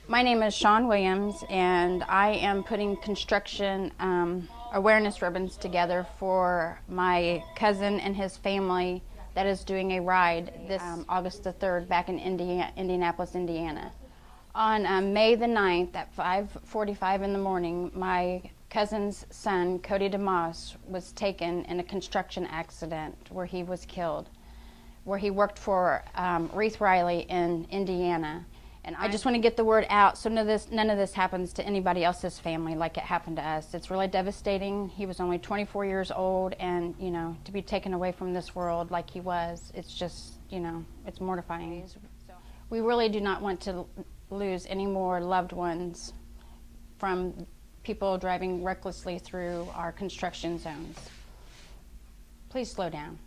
My name is Shawn Williams, and I am putting construction awareness ribbons together for my cousin and his family that is doing a ride this August the 3rd back in Indianapolis, Indiana. On May the 9th at 5:45 in the morning, my cousin's son, Coty Demoss, was taken in a construction accident where he was killed, where he worked for Reith Riley in Indiana. And I just want to get the word out so none of this happens to anybody else's family like it happened to us. It's really devastating. He was only 24 years old, and to be taken away from this world like he was, it's just, it's mortifying. We really do not want to lose any more loved ones from people driving recklessly through our construction zones. Please slow down.